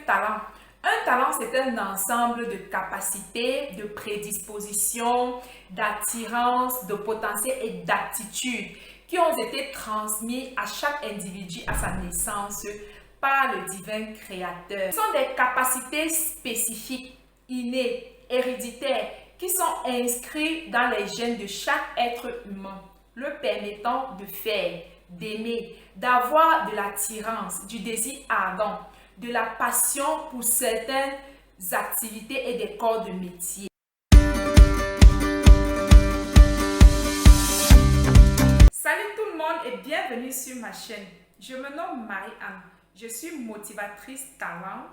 talent? Un talent, c'est un ensemble de capacités, de prédispositions, d'attirance, de potentiel et d'aptitudes qui ont été transmis à chaque individu à sa naissance par le divin créateur. Ce sont des capacités spécifiques, innées, héréditaires, qui sont inscrites dans les gènes de chaque être humain, le permettant de faire, d'aimer, d'avoir de l'attirance, du désir ardent, de la passion pour certaines activités et des corps de métier. Salut tout le monde et bienvenue sur ma chaîne. Je me nomme Marie-Anne. Je suis motivatrice talent,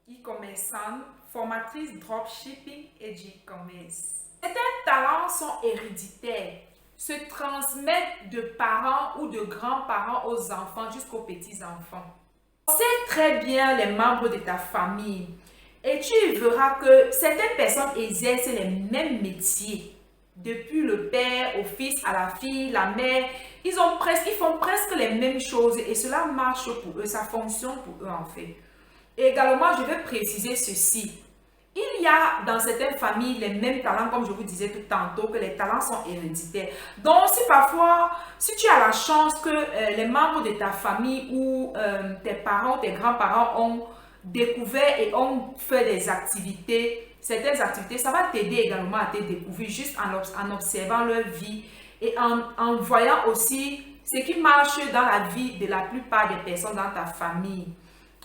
e-commerçante, formatrice dropshipping et e-commerce. Certains talents sont héréditaires, se transmettent de parents ou de grands-parents aux enfants jusqu'aux petits-enfants. C'est très bien les membres de ta famille et tu verras que certaines personnes exercent les mêmes métiers. Depuis le père au fils, à la fille, la mère, ils font presque les mêmes choses et cela marche pour eux, ça fonctionne pour eux en fait. Et également, je vais préciser ceci. Il y a dans certaines familles les mêmes talents, comme je vous disais tout tantôt, que les talents sont héréditaires. Donc, si tu as la chance que les membres de ta famille ou tes parents, tes grands-parents ont découvert et ont fait des activités, certaines activités, ça va t'aider également à te découvrir juste en observant leur vie et en voyant aussi ce qui marche dans la vie de la plupart des personnes dans ta famille.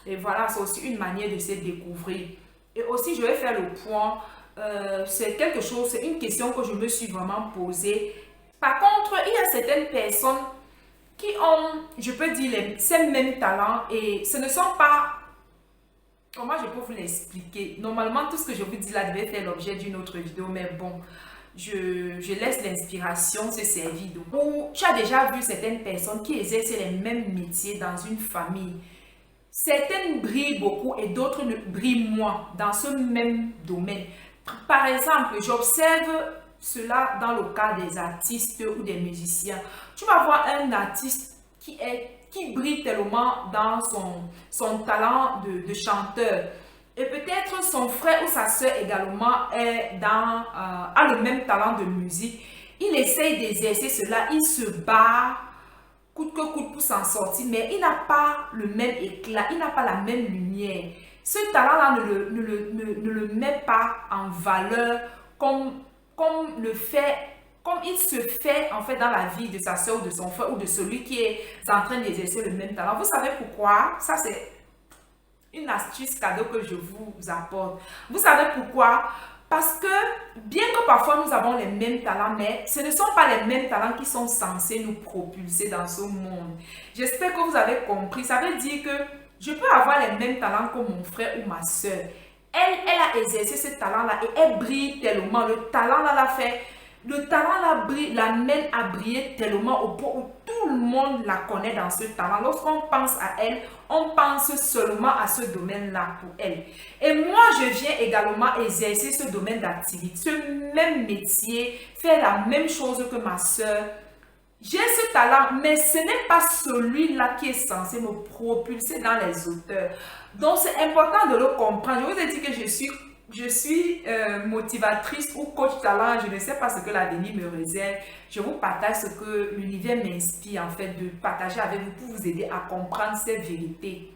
Et voilà, c'est aussi une manière de se découvrir. Et aussi, je vais faire le point. C'est une question que je me suis vraiment posée. Par contre, il y a certaines personnes qui ont, je peux dire, ces mêmes talents et ce ne sont pas... Comment je peux vous l'expliquer? Normalement, tout ce que je vous dis là devait faire l'objet d'une autre vidéo, mais bon, je laisse l'inspiration se servir. Donc, tu as déjà vu certaines personnes qui exercent les mêmes métiers dans une famille. Certaines brillent beaucoup et d'autres ne brillent moins dans ce même domaine. Par exemple, j'observe cela dans le cas des artistes ou des musiciens. Tu vas voir un artiste qui brille tellement dans son talent de chanteur. Et peut-être son frère ou sa soeur également a le même talent de musique. Il essaye d'exercer cela, il se bat coûte que coûte pour s'en sortir, mais il n'a pas le même éclat, il n'a pas la même lumière. Ce talent-là ne le met pas en valeur comme il se fait en fait dans la vie de sa soeur ou de son frère ou de celui qui est en train d'exercer le même talent. Vous savez pourquoi? Ça, c'est une astuce cadeau que je vous apporte. Vous savez pourquoi? Parce que bien que parfois nous avons les mêmes talents, mais ce ne sont pas les mêmes talents qui sont censés nous propulser dans ce monde. J'espère que vous avez compris. Ça veut dire que je peux avoir les mêmes talents que mon frère ou ma soeur. Elle a exercé ce talent-là et elle brille tellement. Le talent-là l'amène à briller tellement au point où tout le monde la connaît dans ce talent. Lorsqu'on pense à elle, on pense seulement à ce domaine-là pour elle. Et moi, je viens également exercer ce domaine d'activité, ce même métier, faire la même chose que ma soeur. J'ai ce talent, mais ce n'est pas celui-là qui est censé me propulser dans les hauteurs. Donc, c'est important de le comprendre. Je vous ai dit que je suis motivatrice ou coach talent. Je ne sais pas ce que l'avenir me réserve. Je vous partage ce que l'univers m'inspire en fait de partager avec vous pour vous aider à comprendre ces vérités.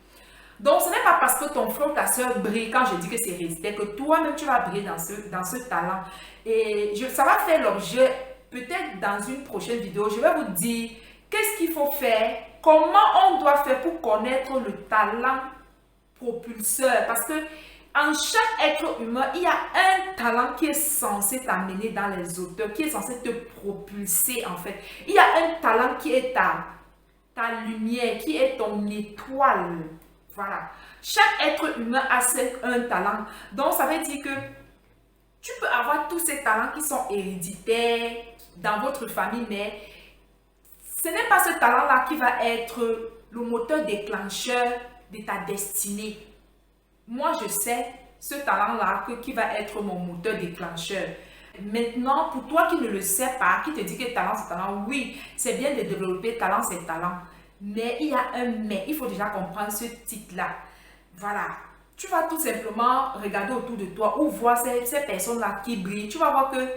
Donc, ce n'est pas parce que ton frère ou ta soeur brille, quand je dis que c'est héréditaire, que toi-même tu vas briller dans ce talent. Et ça va faire l'objet, peut-être dans une prochaine vidéo, je vais vous dire qu'est-ce qu'il faut faire, comment on doit faire pour connaître le talent propulseur. Parce que en chaque être humain, il y a un talent qui est censé t'amener dans les hauteurs, qui est censé te propulser en fait. Il y a un talent qui est ta lumière, qui est ton étoile. Voilà. Chaque être humain a un talent. Donc, ça veut dire que tu peux avoir tous ces talents qui sont héréditaires dans votre famille, mais ce n'est pas ce talent-là qui va être le moteur déclencheur de ta destinée. Moi, je sais ce talent-là qui va être mon moteur déclencheur. Maintenant, pour toi qui ne le sais pas, qui te dit que talent, c'est talent, oui, c'est bien de développer talent, c'est talent. Mais il y a un mais. Il faut déjà comprendre ce titre-là. Voilà. tu vas tout simplement regarder autour de toi ou voir ces personnes-là qui brillent. Tu vas voir que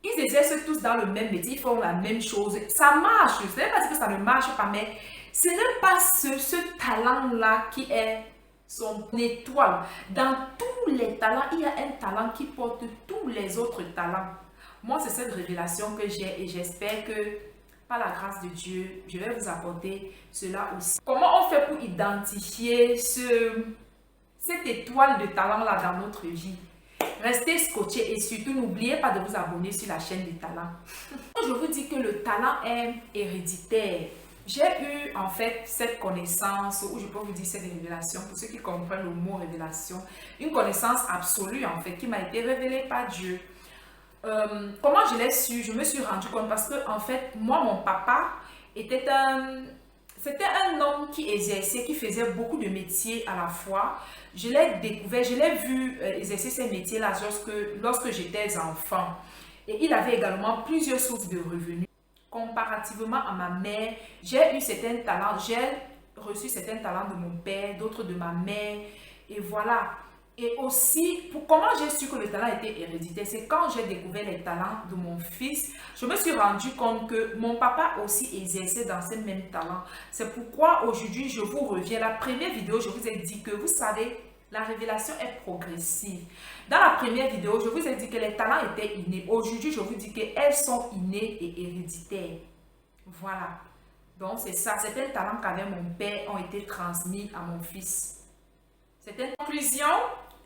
ils exercent tous dans le même métier, ils font la même chose. Ça marche. Ce n'est pas dire que ça ne marche pas, mais ce n'est pas ce talent-là qui est son étoile. Dans tous les talents, il y a un talent qui porte tous les autres talents. Moi, c'est cette révélation que j'ai et j'espère que par la grâce de Dieu, je vais vous apporter cela aussi. Comment on fait pour identifier cette étoile de talent-là dans notre vie? Restez scotché et surtout n'oubliez pas de vous abonner sur la chaîne des talents. Je vous dis que le talent est héréditaire. J'ai eu en fait cette connaissance, ou je peux vous dire cette révélation, pour ceux qui comprennent le mot révélation, une connaissance absolue en fait qui m'a été révélée par Dieu. Comment je l'ai su? Je me suis rendu compte parce que en fait, moi, mon papa c'était un homme qui exerçait, qui faisait beaucoup de métiers à la fois. Je l'ai découvert, je l'ai vu exercer ces métiers-là lorsque j'étais enfant. Et il avait également plusieurs sources de revenus. Comparativement à ma mère, j'ai eu certains talents, j'ai reçu certains talents de mon père, d'autres de ma mère. Et voilà. Et aussi, comment j'ai su que le talent était héréditaire, c'est quand j'ai découvert les talents de mon fils, je me suis rendu compte que mon papa aussi exerçait dans ces mêmes talents. C'est pourquoi aujourd'hui, je vous reviens. La première vidéo, je vous ai dit que, vous savez, la révélation est progressive. Dans la première vidéo, je vous ai dit que les talents étaient innés. Aujourd'hui, je vous dis qu'elles sont innées et héréditaires. Voilà. Donc, c'est ça. Certains talents qu'avait mon père ont été transmis à mon fils. Certaines conclusions.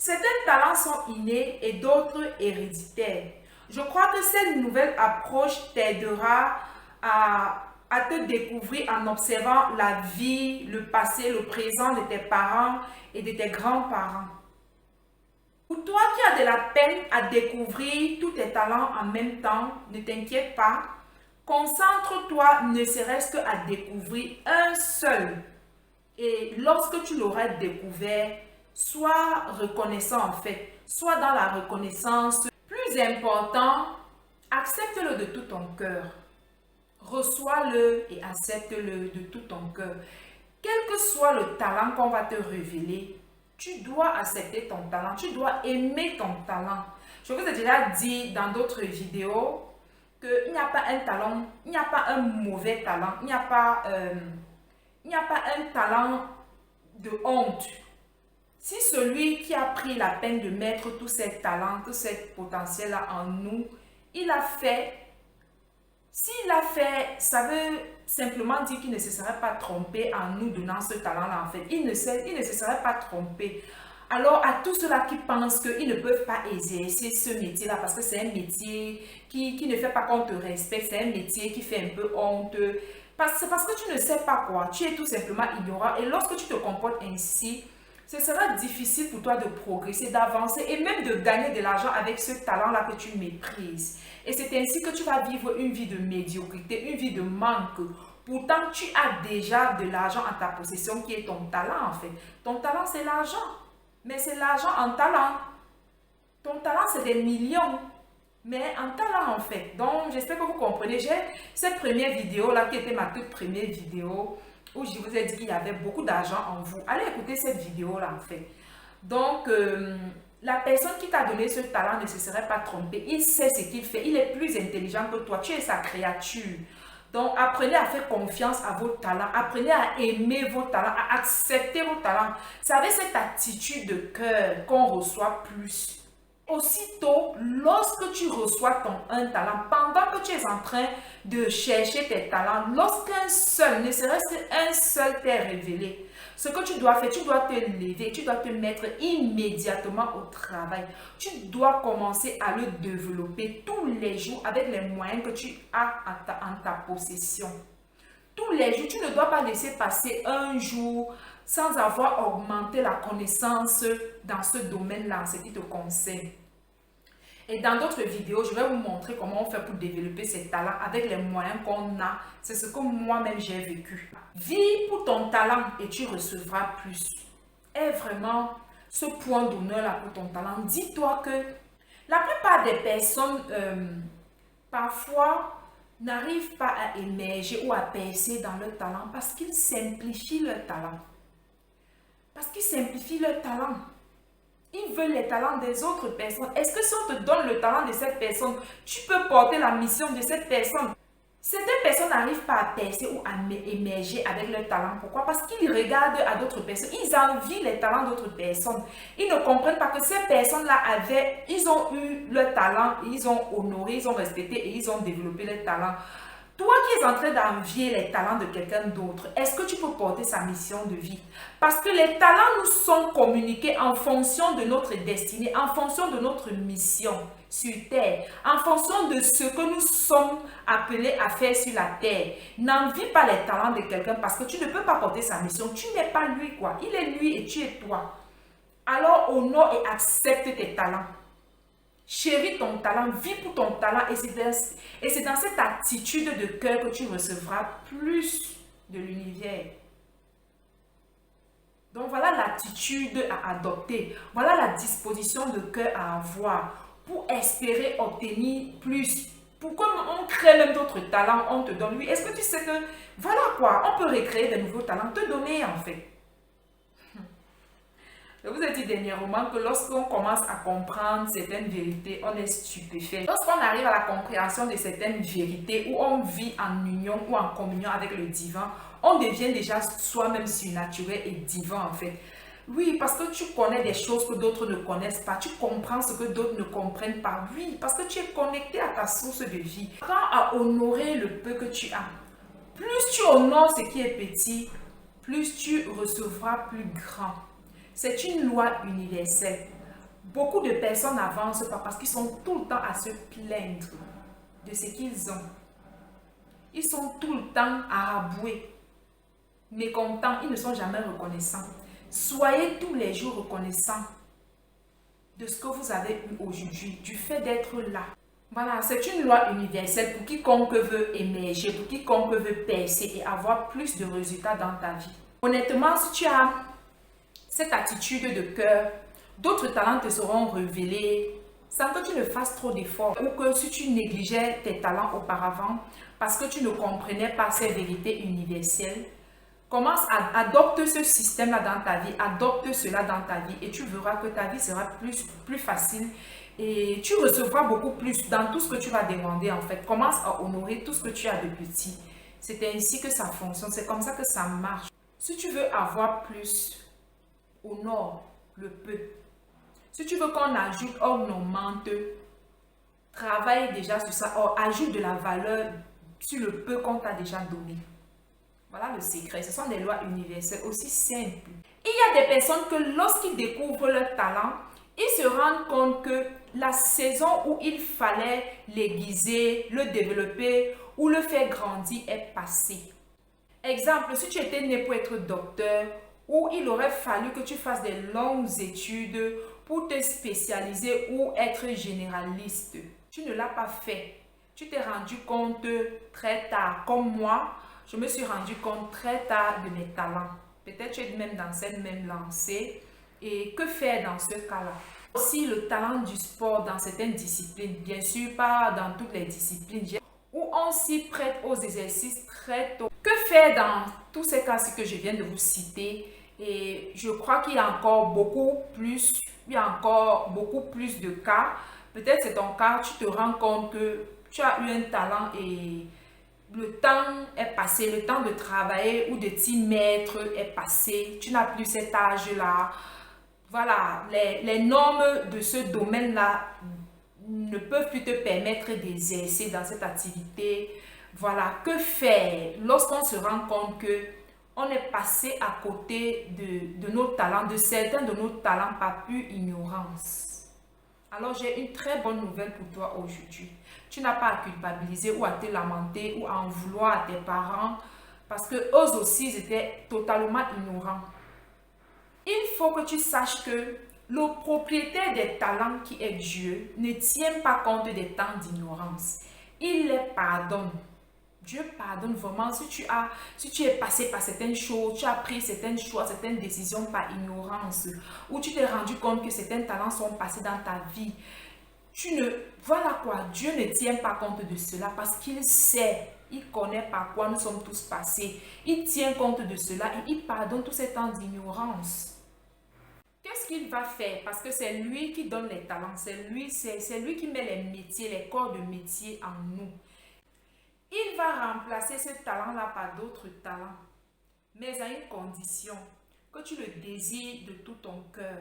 Certains talents sont innés et d'autres héréditaires. Je crois que cette nouvelle approche t'aidera à te découvrir en observant la vie, le passé, le présent de tes parents et de tes grands-parents. Pour toi qui as de la peine à découvrir tous tes talents en même temps, ne t'inquiète pas. Concentre-toi ne serait-ce qu'à découvrir un seul. Et lorsque tu l'auras découvert, sois reconnaissant en fait, sois dans la reconnaissance. Plus important, accepte-le de tout ton cœur. Reçois-le et accepte-le de tout ton cœur. Quel que soit le talent qu'on va te révéler, tu dois accepter ton talent, tu dois aimer ton talent. Je vous ai déjà dit dans d'autres vidéos qu'il n'y a pas un talent, il n'y a pas un mauvais talent, il n'y a pas un talent de honte. Si celui qui a pris la peine de mettre tous ces talents, tout ce potentiel-là en nous, il a fait, s'il a fait, ça veut simplement dire qu'il ne se serait pas trompé en nous donnant ce talent-là en fait. Il ne se serait pas trompé. Alors à tous ceux-là qui pensent qu'ils ne peuvent pas exercer ce métier-là parce que c'est un métier qui ne fait pas qu'on te respecte, c'est un métier qui fait un peu honte. C'est parce que tu ne sais pas quoi, tu es tout simplement ignorant et lorsque tu te comportes ainsi, ce sera difficile pour toi de progresser, d'avancer et même de gagner de l'argent avec ce talent-là que tu méprises. Et c'est ainsi que tu vas vivre une vie de médiocrité, une vie de manque. Pourtant, tu as déjà de l'argent en ta possession qui est ton talent en fait. Ton talent, c'est l'argent. Mais c'est l'argent en talent. Ton talent, c'est des millions. Mais en talent en fait. Donc, j'espère que vous comprenez. J'ai cette première vidéo-là qui était ma toute première vidéo où je vous ai dit qu'il y avait beaucoup d'argent en vous. Allez écouter cette vidéo-là en fait. Donc, la personne qui t'a donné ce talent ne se serait pas trompée. Il sait ce qu'il fait. Il est plus intelligent que toi. Tu es sa créature. Donc, apprenez à faire confiance à vos talents. Apprenez à aimer vos talents, à accepter vos talents. Vous savez, cette attitude de cœur qu'on reçoit plus. Aussitôt, lorsque tu reçois un talent, pendant que tu es en train de chercher tes talents, lorsqu'un seul, ne serait-ce qu'un seul t'est révélé, ce que tu dois faire, tu dois te lever, tu dois te mettre immédiatement au travail. Tu dois commencer à le développer tous les jours avec les moyens que tu as en ta possession. Tous les jours, tu ne dois pas laisser passer un jour sans avoir augmenté la connaissance dans ce domaine-là, ce qui te concerne. Et dans d'autres vidéos, je vais vous montrer comment on fait pour développer ses talents avec les moyens qu'on a. C'est ce que moi-même j'ai vécu. Vis pour ton talent et tu recevras plus. Est vraiment ce point d'honneur-là pour ton talent. Dis-toi que la plupart des personnes, parfois, n'arrivent pas à émerger ou à percer dans leur talent parce qu'ils simplifient leur talent. Parce qu'ils simplifient leurs talents. Ils veulent les talents des autres personnes. Est-ce que si on te donne le talent de cette personne, tu peux porter la mission de cette personne? Certaines personnes n'arrivent pas à percer ou à émerger avec leur talent. Pourquoi? Parce qu'ils regardent à d'autres personnes. Ils envient les talents d'autres personnes. Ils ne comprennent pas que ces personnes-là ils ont eu leur talent, ils ont honoré, ils ont respecté et ils ont développé leur talent. Toi qui es en train d'envier les talents de quelqu'un d'autre, est-ce que tu peux porter sa mission de vie? Parce que les talents nous sont communiqués en fonction de notre destinée, en fonction de notre mission sur terre, en fonction de ce que nous sommes appelés à faire sur la terre. N'envie pas les talents de quelqu'un parce que tu ne peux pas porter sa mission. Tu n'es pas lui, quoi. Il est lui et tu es toi. Alors honore et accepte tes talents. Chéris ton talent, vis pour ton talent et c'est dans cette attitude de cœur que tu recevras plus de l'univers. Donc voilà l'attitude à adopter, voilà la disposition de cœur à avoir pour espérer obtenir plus. Pourquoi on crée même d'autres talents, on te donne. Oui, est-ce que tu sais que, voilà quoi, on peut recréer de nouveaux talents, te donner en fait. Je vous ai dit dernièrement que lorsqu'on commence à comprendre certaines vérités, on est stupéfait. Lorsqu'on arrive à la compréhension de certaines vérités, où on vit en union ou en communion avec le divin, on devient déjà soi-même surnaturel et divin en fait. Oui, parce que tu connais des choses que d'autres ne connaissent pas. Tu comprends ce que d'autres ne comprennent pas. Oui, parce que tu es connecté à ta source de vie. Apprends à honorer le peu que tu as. Plus tu honores ce qui est petit, plus tu recevras plus grand. C'est une loi universelle. Beaucoup de personnes n'avancent pas parce qu'ils sont tout le temps à se plaindre de ce qu'ils ont. Ils sont tout le temps à rabouer, mécontents, ils ne sont jamais reconnaissants. Soyez tous les jours reconnaissants de ce que vous avez eu aujourd'hui, du fait d'être là. Voilà, c'est une loi universelle pour quiconque veut émerger, pour quiconque veut percer et avoir plus de résultats dans ta vie. Honnêtement, si tu as cette attitude de cœur, d'autres talents te seront révélés sans que tu ne fasses trop d'efforts ou que si tu négligeais tes talents auparavant parce que tu ne comprenais pas ces vérités universelles, commence à adopter ce système-là dans ta vie, adopte cela dans ta vie et tu verras que ta vie sera plus facile et tu recevras beaucoup plus dans tout ce que tu vas demander en fait. Commence à honorer tout ce que tu as de petit. C'est ainsi que ça fonctionne, c'est comme ça que ça marche. Si tu veux avoir plus, honore le peu. Si tu veux qu'on ajoute, on augmente, travaille déjà sur ça, ajoute de la valeur sur le peu qu'on t'a déjà donné. Voilà le secret, ce sont des lois universelles aussi simples. Il y a des personnes que lorsqu'ils découvrent leur talent, ils se rendent compte que la saison où il fallait l'aiguiser, le développer ou le faire grandir est passée. Exemple, si tu étais né pour être docteur, où il aurait fallu que tu fasses des longues études pour te spécialiser ou être généraliste. Tu ne l'as pas fait. Tu t'es rendu compte très tard. Comme moi, je me suis rendu compte très tard de mes talents. Peut-être tu es même dans cette même lancée. Et que faire dans ce cas-là? Aussi le talent du sport dans certaines disciplines. Bien sûr, pas dans toutes les disciplines. Où on s'y prête aux exercices très tôt. Que faire dans tous ces cas-ci que je viens de vous citer? Et je crois qu'il y a encore beaucoup plus, de cas. Peut-être c'est ton cas, tu te rends compte que tu as eu un talent et le temps est passé, le temps de travailler ou de t'y mettre est passé. Tu n'as plus cet âge-là. Voilà, les normes de ce domaine-là ne peuvent plus te permettre d'exercer dans cette activité. Voilà, que faire lorsqu'on se rend compte que on est passé à côté de nos talents, de certains de nos talents par pure ignorance? Alors j'ai une très bonne nouvelle pour toi aujourd'hui. Tu n'as pas à culpabiliser ou à te lamenter ou à en vouloir à tes parents parce que eux aussi ils étaient totalement ignorants. Il faut que tu saches que le propriétaire des talents qui est Dieu ne tient pas compte des temps d'ignorance. Il les pardonne. Dieu pardonne vraiment si tu es passé par certaines choses, tu as pris certaines choix, certaines décisions par ignorance, ou tu t'es rendu compte que certains talents sont passés dans ta vie. Voilà quoi, Dieu ne tient pas compte de cela parce qu'il sait, il connaît par quoi nous sommes tous passés. Il tient compte de cela et il pardonne tous ces temps d'ignorance. qu'est-ce qu'il va faire? Parce que c'est lui qui donne les talents, c'est lui qui met les métiers, les corps de métier en nous. Il va remplacer ce talent-là par d'autres talents, mais à une condition, que tu le désires de tout ton cœur,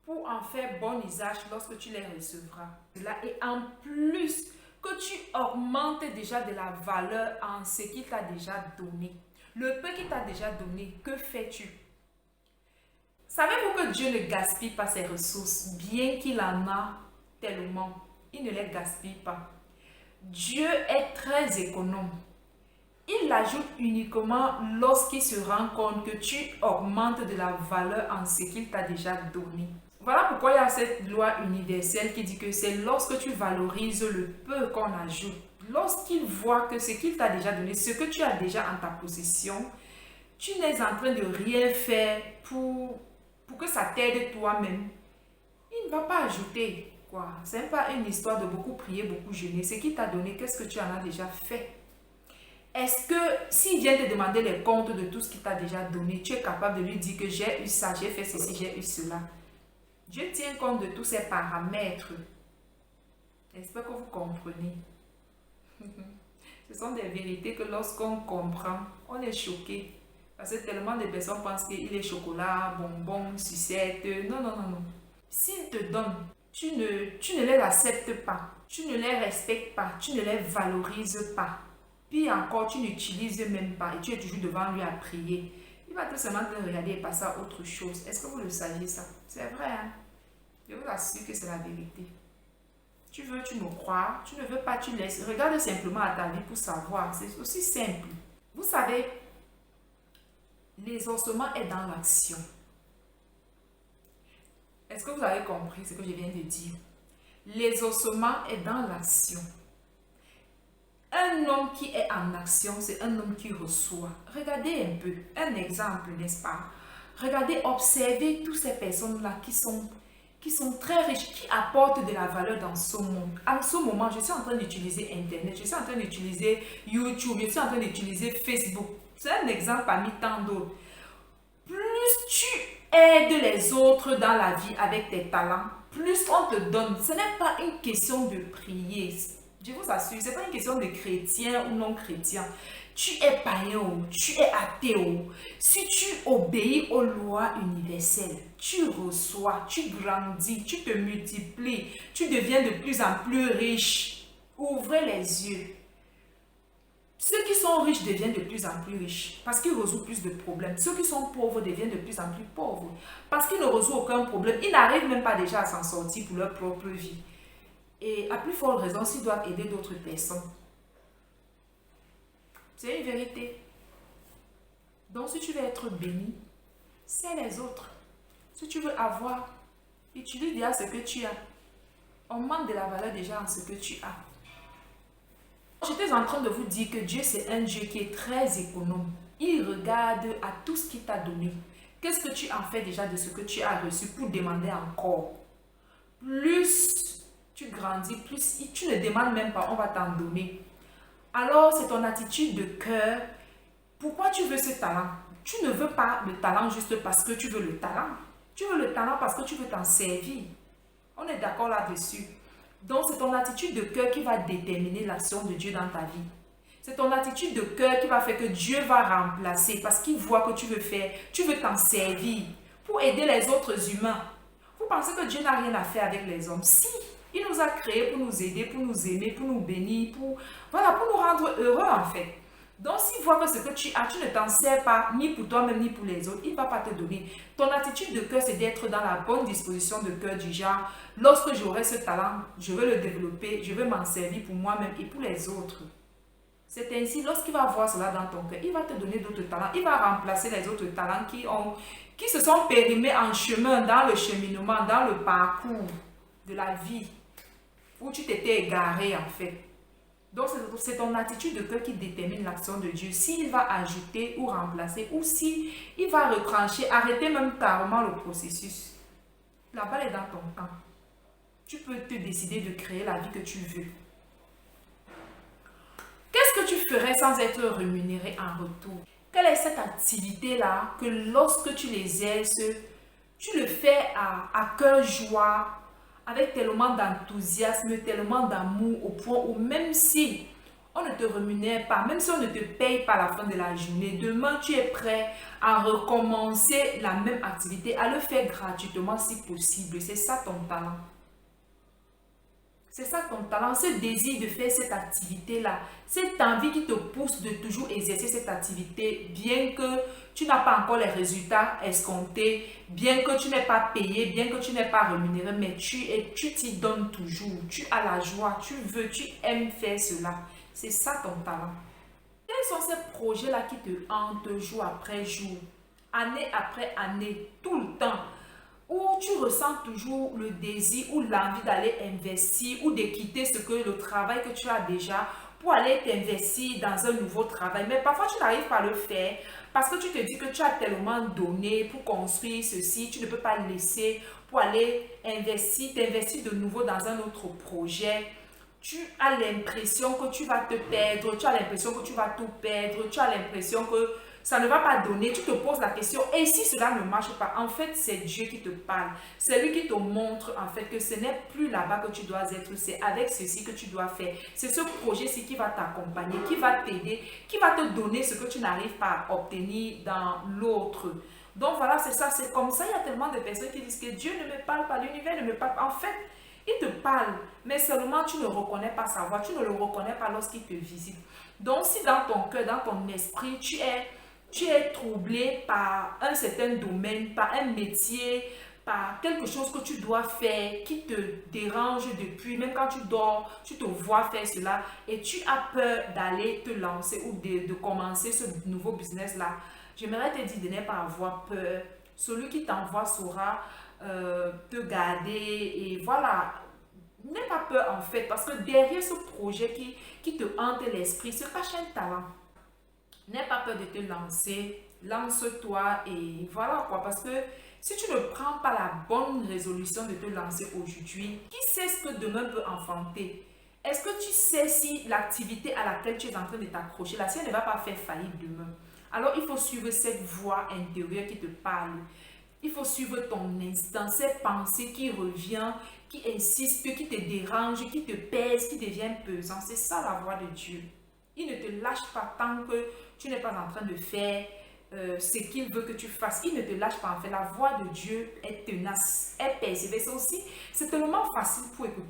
pour en faire bon usage lorsque tu les recevras. Et en plus, que tu augmentes déjà de la valeur en ce qu'il t'a déjà donné. Le peu qu'il t'a déjà donné, que fais-tu? Savez-vous que Dieu ne gaspille pas ses ressources, bien qu'il en a tellement, il ne les gaspille pas. Dieu est très économe. Il l'ajoute uniquement lorsqu'il se rend compte que tu augmentes de la valeur en ce qu'il t'a déjà donné. Voilà pourquoi il y a cette loi universelle qui dit que c'est lorsque tu valorises le peu qu'on ajoute, lorsqu'il voit que ce qu'il t'a déjà donné, ce que tu as déjà en ta possession, tu n'es en train de rien faire pour que ça t'aide toi-même. Il ne va pas ajouter. Ce n'est pas une histoire de beaucoup prier, beaucoup jeûner. Ce qu'il t'a donné, qu'est-ce que tu en as déjà fait? Est-ce que s'il vient te demander les comptes de tout ce qu'il t'a déjà donné, tu es capable de lui dire que j'ai eu ça, j'ai fait ceci, j'ai eu cela? Dieu tient compte de tous ces paramètres. J'espère que vous comprenez. Ce sont des vérités que lorsqu'on comprend, on est choqué. Parce que tellement de personnes pensent qu'il est chocolat, bonbons, sucette. Non, non, non, non. S'il te donne, tu ne les acceptes pas. Tu ne les respectes pas. Tu ne les valorises pas. Puis encore, tu n'utilises même pas. Et tu es toujours devant lui à prier. Il va tout simplement te regarder et passer à autre chose. Est-ce que vous le saviez ça? C'est vrai, hein? Je vous assure que c'est la vérité. Tu veux, tu me crois. Tu ne veux pas, tu laisses. Regarde simplement à ta vie pour savoir. C'est aussi simple. Vous savez, l'exaucement est dans l'action. Est-ce que vous avez compris ce que je viens de dire? L'exaucement est dans l'action. Un homme qui est en action, c'est un homme qui reçoit. Regardez un peu, un exemple, n'est-ce pas? Regardez, observez toutes ces personnes-là qui sont très riches, qui apportent de la valeur dans ce monde. En ce moment, je suis en train d'utiliser Internet, je suis en train d'utiliser YouTube, je suis en train d'utiliser Facebook. C'est un exemple parmi tant d'autres. Plus tu aides les autres dans la vie avec tes talents, plus on te donne. Ce n'est pas une question de prier. Je vous assure, ce n'est pas une question de chrétien ou non chrétien. Tu es païen ou tu es athée. Si tu obéis aux lois universelles, tu reçois, tu grandis, tu te multiplies, tu deviens de plus en plus riche. Ouvrez les yeux. Ceux qui sont riches deviennent de plus en plus riches parce qu'ils résolvent plus de problèmes. Ceux qui sont pauvres deviennent de plus en plus pauvres parce qu'ils ne résolvent aucun problème. Ils n'arrivent même pas déjà à s'en sortir pour leur propre vie. Et à plus forte raison, s'ils doivent aider d'autres personnes. C'est une vérité. Donc, si tu veux être béni, c'est les autres. Si tu veux avoir, utilise déjà ce que tu as. On manque de la valeur déjà en ce que tu as. J'étais en train de vous dire que Dieu, c'est un Dieu qui est très économe. Il regarde à tout ce qu'il t'a donné. Qu'est-ce que tu en fais déjà de ce que tu as reçu pour demander encore? Plus tu grandis, plus tu ne demandes même pas, on va t'en donner. Alors, c'est ton attitude de cœur. Pourquoi tu veux ce talent? Tu ne veux pas le talent juste parce que tu veux le talent. Tu veux le talent parce que tu veux t'en servir. On est d'accord là-dessus. Donc, c'est ton attitude de cœur qui va déterminer l'action de Dieu dans ta vie. C'est ton attitude de cœur qui va faire que Dieu va remplacer parce qu'il voit que tu veux t'en servir pour aider les autres humains. Vous pensez que Dieu n'a rien à faire avec les hommes? Si, il nous a créés pour nous aider, pour nous aimer, pour nous bénir, pour nous rendre heureux en fait. Donc, s'il voit que ce que tu as, tu ne t'en sers pas, ni pour toi-même, ni pour les autres, il ne va pas te donner. Ton attitude de cœur, c'est d'être dans la bonne disposition de cœur du genre, lorsque j'aurai ce talent, je vais le développer, je vais m'en servir pour moi-même et pour les autres. C'est ainsi, lorsqu'il va voir cela dans ton cœur, il va te donner d'autres talents, il va remplacer les autres talents qui se sont périmés en chemin, dans le cheminement, dans le parcours de la vie, où tu t'étais égaré en fait. Donc, c'est ton attitude de cœur qui détermine l'action de Dieu. S'il va ajouter ou remplacer, ou s'il va retrancher, arrêter même carrément le processus. La balle est dans ton camp. Tu peux te décider de créer la vie que tu veux. Qu'est-ce que tu ferais sans être rémunéré en retour? Quelle est cette activité-là que lorsque tu l'exerces, tu le fais à cœur joie, avec tellement d'enthousiasme, tellement d'amour, au point où même si on ne te rémunère pas, même si on ne te paye pas à la fin de la journée, demain tu es prêt à recommencer la même activité, à le faire gratuitement si possible. C'est ça ton talent. C'est ça ton talent, ce désir de faire cette activité-là, cette envie qui te pousse de toujours exercer cette activité, bien que tu n'as pas encore les résultats escomptés, bien que tu n'es pas payé, bien que tu n'es pas rémunéré, mais tu t'y donnes toujours, tu as la joie, tu veux, tu aimes faire cela. C'est ça ton talent. Quels sont ces projets-là qui te hantent jour après jour, année après année, tout le temps, où tu ressens toujours le désir ou l'envie d'aller investir ou de quitter le travail que tu as déjà pour aller t'investir dans un nouveau travail. Mais parfois, tu n'arrives pas à le faire parce que tu te dis que tu as tellement donné pour construire ceci, tu ne peux pas le laisser pour aller t'investir de nouveau dans un autre projet. Tu as l'impression que tu vas te perdre, tu as l'impression que tu vas tout perdre, tu as l'impression que ça ne va pas donner, tu te poses la question, et si cela ne marche pas, en fait, c'est Dieu qui te parle. C'est lui qui te montre, en fait, que ce n'est plus là-bas que tu dois être, c'est avec ceci que tu dois faire. C'est ce projet-ci qui va t'accompagner, qui va t'aider, qui va te donner ce que tu n'arrives pas à obtenir dans l'autre. Donc voilà, c'est ça, c'est comme ça. Il y a tellement de personnes qui disent que Dieu ne me parle pas, l'univers ne me parle pas. En fait, il te parle, mais seulement tu ne reconnais pas sa voix, tu ne le reconnais pas lorsqu'il te visite. Donc si dans ton cœur, dans ton esprit, tu es troublé par un certain domaine, par un métier, par quelque chose que tu dois faire qui te dérange depuis, même quand tu dors, tu te vois faire cela et tu as peur d'aller te lancer ou de commencer ce nouveau business-là. J'aimerais te dire de ne pas avoir peur. Celui qui t'envoie saura te garder et voilà. N'aie pas peur en fait, parce que derrière ce projet qui te hante l'esprit se cache un talent. N'aie pas peur de te lancer, lance-toi et voilà quoi, parce que si tu ne prends pas la bonne résolution de te lancer aujourd'hui, qui sait ce que demain peut enfanter? Est-ce que tu sais si l'activité à laquelle tu es en train de t'accrocher, là, si elle ne va pas faire faillite demain? Alors il faut suivre cette voix intérieure qui te parle. Il faut suivre ton instinct, cette pensée qui revient, qui insiste, qui te dérange, qui te pèse, qui devient pesant. C'est ça la voix de Dieu. Il ne te lâche pas tant que tu n'es pas en train de faire ce qu'il veut que tu fasses. Il ne te lâche pas en fait. La voix de Dieu est tenace, est persévère. Aussi, c'est tellement facile pour écouter.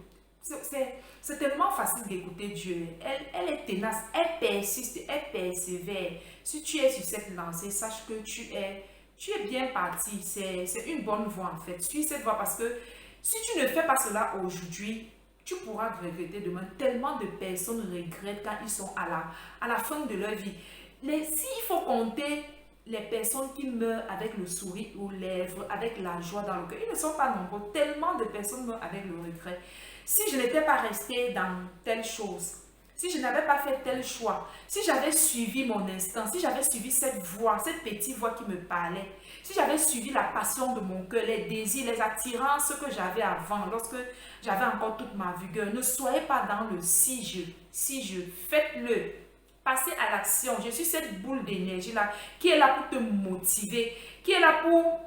C'est tellement facile d'écouter Dieu. Elle est tenace, elle persiste, elle persévère. Si tu es sur cette lancée, sache que tu es bien parti. C'est une bonne voie en fait. Suis cette voie parce que si tu ne fais pas cela aujourd'hui, tu pourras regretter demain. Tellement de personnes regrettent quand ils sont à la fin de leur vie. S'il faut compter les personnes qui meurent avec le sourire aux lèvres, avec la joie dans le cœur, ils ne sont pas nombreux. Tellement de personnes meurent avec le regret. Si je n'étais pas restée dans telle chose, si je n'avais pas fait tel choix, si j'avais suivi mon instinct, si j'avais suivi cette voix, cette petite voix qui me parlait, si j'avais suivi la passion de mon cœur, les désirs, les attirances que j'avais avant, lorsque j'avais encore toute ma vigueur, ne soyez pas dans le si je, faites-le. Passez à l'action. Je suis cette boule d'énergie-là qui est là pour te motiver, qui est là pour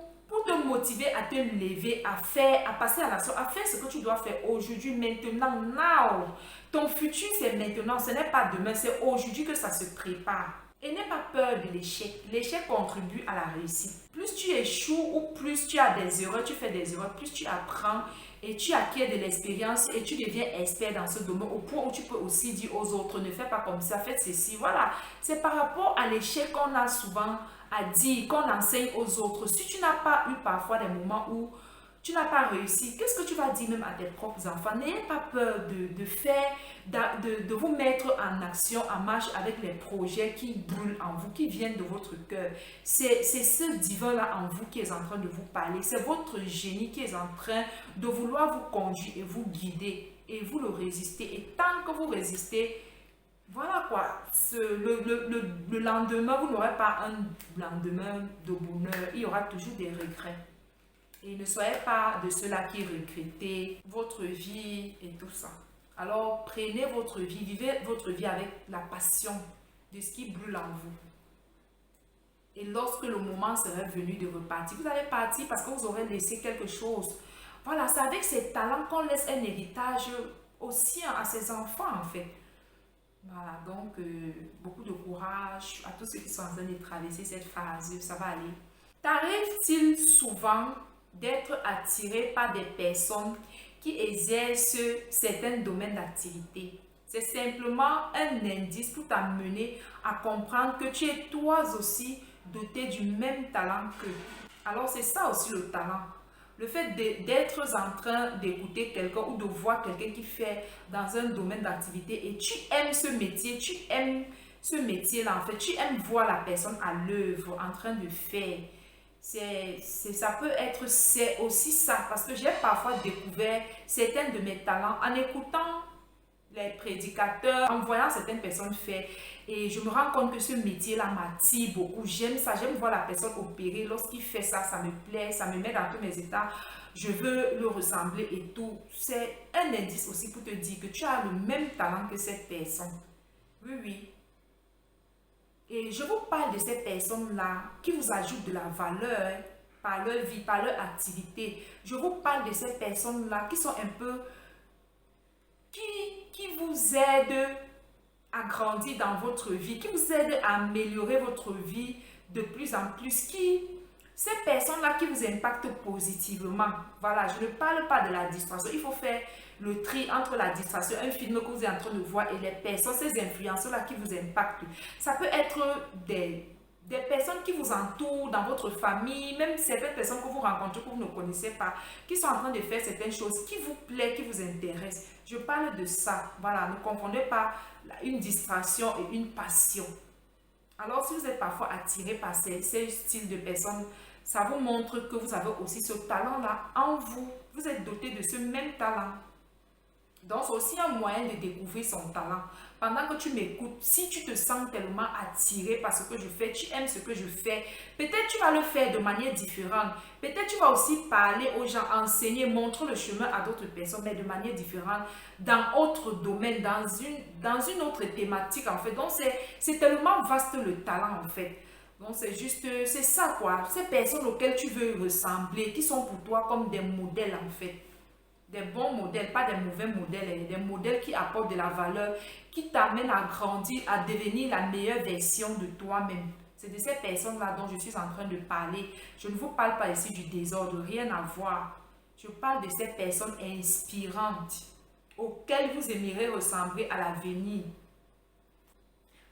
te motiver à te lever, à passer à l'action, à faire ce que tu dois faire aujourd'hui, maintenant, now. Ton futur, c'est maintenant, ce n'est pas demain, c'est aujourd'hui que ça se prépare. Et n'aie pas peur de l'échec. L'échec contribue à la réussite. Plus tu échoues ou plus tu as des erreurs, tu fais des erreurs, plus tu apprends et tu acquiers de l'expérience et tu deviens expert dans ce domaine au point où tu peux aussi dire aux autres, ne fais pas comme ça, faites ceci. Voilà, c'est par rapport à l'échec qu'on a souvent à dire, qu'on enseigne aux autres. Si tu n'as pas eu parfois des moments où tu n'as pas réussi, qu'est-ce que tu vas dire même à tes propres enfants? N'ayez pas peur de vous mettre en action, en marche avec les projets qui brûlent en vous, qui viennent de votre cœur. C'est ce divin-là en vous qui est en train de vous parler. C'est votre génie qui est en train de vouloir vous conduire et vous guider. Et vous le résistez. Et tant que vous résistez, voilà quoi, le lendemain, vous n'aurez pas un lendemain de bonheur. Il y aura toujours des regrets. Et ne soyez pas de ceux-là qui regrettez votre vie et tout ça. Alors, prenez votre vie, vivez votre vie avec la passion de ce qui brûle en vous. Et lorsque le moment serait venu de repartir, vous allez partir parce que vous aurez laissé quelque chose. Voilà, c'est avec ces talents qu'on laisse un héritage aussi à ses enfants, en fait. Voilà, donc beaucoup de courage à tous ceux qui sont en train de traverser cette phase, ça va aller. T'arrive-t-il souvent d'être attiré par des personnes qui exercent certains domaines d'activité? C'est simplement un indice pour t'amener à comprendre que tu es toi aussi doté du même talent qu'eux. Alors c'est ça aussi le talent. Le fait d'être en train d'écouter quelqu'un ou de voir quelqu'un qui fait dans un domaine d'activité et tu aimes ce métier, tu aimes ce métier-là en fait, tu aimes voir la personne à l'œuvre en train de faire. Ça peut être c'est aussi ça parce que j'ai parfois découvert certains de mes talents en écoutant les prédicateurs, en voyant certaines personnes faire. Et je me rends compte que ce métier-là m'attire beaucoup. J'aime ça, j'aime voir la personne opérer. Lorsqu'il fait ça, ça me plaît, ça me met dans tous mes états. Je veux le ressembler et tout. C'est un indice aussi pour te dire que tu as le même talent que cette personne. Oui, oui. Et je vous parle de ces personnes-là qui vous ajoutent de la valeur par leur vie, par leur activité. Je vous parle de ces personnes-là qui sont un peu, qui vous aident à grandir dans votre vie, qui vous aident à améliorer votre vie de plus en plus, ces personnes-là qui vous impactent positivement. Voilà, je ne parle pas de la distraction. Il faut faire le tri entre la distraction, un film que vous êtes en train de voir et les personnes, ces influenceurs-là qui vous impactent. Ça peut être des personnes qui vous entourent dans votre famille, même certaines personnes que vous rencontrez que vous ne connaissez pas, qui sont en train de faire certaines choses qui vous plaisent, qui vous intéressent. Je parle de ça. Voilà, ne confondez pas une distraction et une passion. Alors, si vous êtes parfois attiré par ces styles de personnes, ça vous montre que vous avez aussi ce talent-là en vous. Vous êtes doté de ce même talent. Donc, c'est aussi un moyen de découvrir son talent. Pendant que tu m'écoutes, si tu te sens tellement attiré par ce que je fais, tu aimes ce que je fais, peut-être tu vas le faire de manière différente. Peut-être tu vas aussi parler aux gens, enseigner, montrer le chemin à d'autres personnes, mais de manière différente, dans autre domaine, dans une autre thématique, en fait. Donc, c'est tellement vaste le talent, en fait. Donc, c'est juste, c'est ça, quoi. Ces personnes auxquelles tu veux ressembler, qui sont pour toi comme des modèles, en fait. Des bons modèles, pas des mauvais modèles, des modèles qui apportent de la valeur, qui t'amènent à grandir, à devenir la meilleure version de toi-même. C'est de ces personnes-là dont je suis en train de parler. Je ne vous parle pas ici du désordre, rien à voir. Je parle de ces personnes inspirantes auxquelles vous aimeriez ressembler à l'avenir.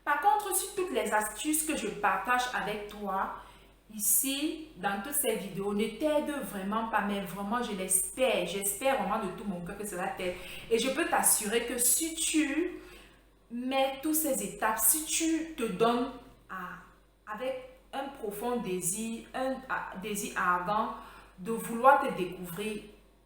Par contre, si toutes les astuces que je partage avec toi, ici, dans toutes ces vidéos, ne t'aide vraiment pas, mais vraiment, je l'espère. J'espère vraiment de tout mon cœur que cela t'aide. Et je peux t'assurer que si tu mets toutes ces étapes, si tu te donnes avec un profond désir, un désir ardent de vouloir te découvrir,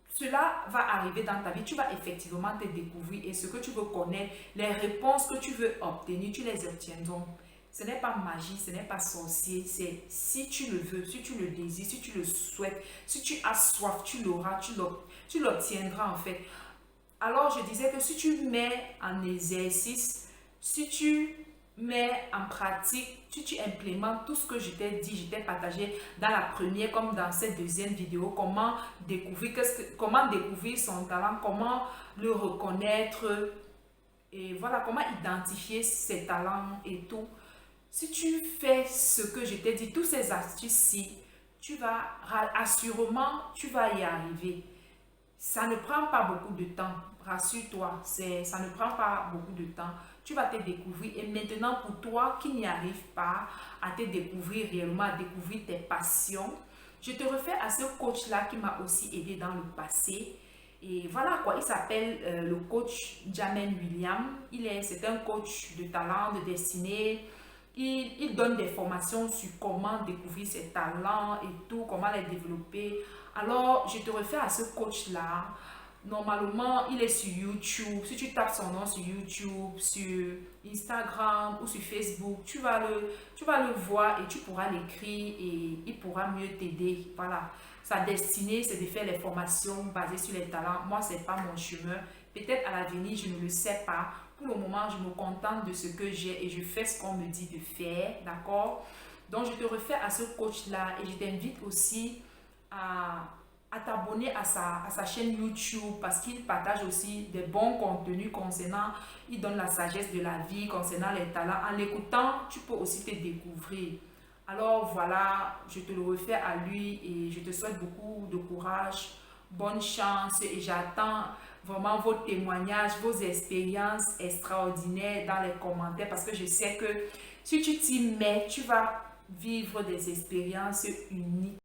cela va arriver dans ta vie. Tu vas effectivement te découvrir et ce que tu veux connaître, les réponses que tu veux obtenir, tu les obtiendras. Ce n'est pas magie, ce n'est pas sorcier, c'est si tu le veux, si tu le désires, si tu le souhaites, si tu as soif, tu l'auras, tu l'obtiendras en fait. Alors je disais que si tu mets en exercice, si tu mets en pratique, si tu implémentes tout ce que je t'ai dit, je t'ai partagé dans la première comme dans cette deuxième vidéo, comment découvrir son talent, comment le reconnaître et voilà, comment identifier ses talents et tout. Si tu fais ce que je t'ai dit, toutes ces astuces-ci, assurément, tu vas y arriver. Ça ne prend pas beaucoup de temps, rassure-toi, ça ne prend pas beaucoup de temps. Tu vas te découvrir et maintenant pour toi qui n'y arrive pas à te découvrir réellement, à découvrir tes passions, je te refais à ce coach-là qui m'a aussi aidé dans le passé. Et voilà quoi, il s'appelle le coach Jamen William. C'est un coach de talent, de destinée. Il donne des formations sur comment découvrir ses talents et tout, comment les développer. Alors, je te refais à ce coach-là. Normalement, il est sur YouTube. Si tu tapes son nom sur YouTube, sur Instagram ou sur Facebook, tu vas le voir et tu pourras l'écrire et il pourra mieux t'aider. Voilà. Sa destinée, c'est de faire les formations basées sur les talents. Moi, ce n'est pas mon chemin. Peut-être à l'avenir, je ne le sais pas. Pour le moment, je me contente de ce que j'ai et je fais ce qu'on me dit de faire, d'accord? Donc, je te refais à ce coach-là et je t'invite aussi à t'abonner à sa chaîne YouTube parce qu'il partage aussi des bons contenus concernant, il donne la sagesse de la vie concernant les talents. En l'écoutant, tu peux aussi te découvrir. Alors voilà, je te le refais à lui et je te souhaite beaucoup de courage, bonne chance et j'attends vraiment vos témoignages, vos expériences extraordinaires dans les commentaires parce que je sais que si tu t'y mets, tu vas vivre des expériences uniques.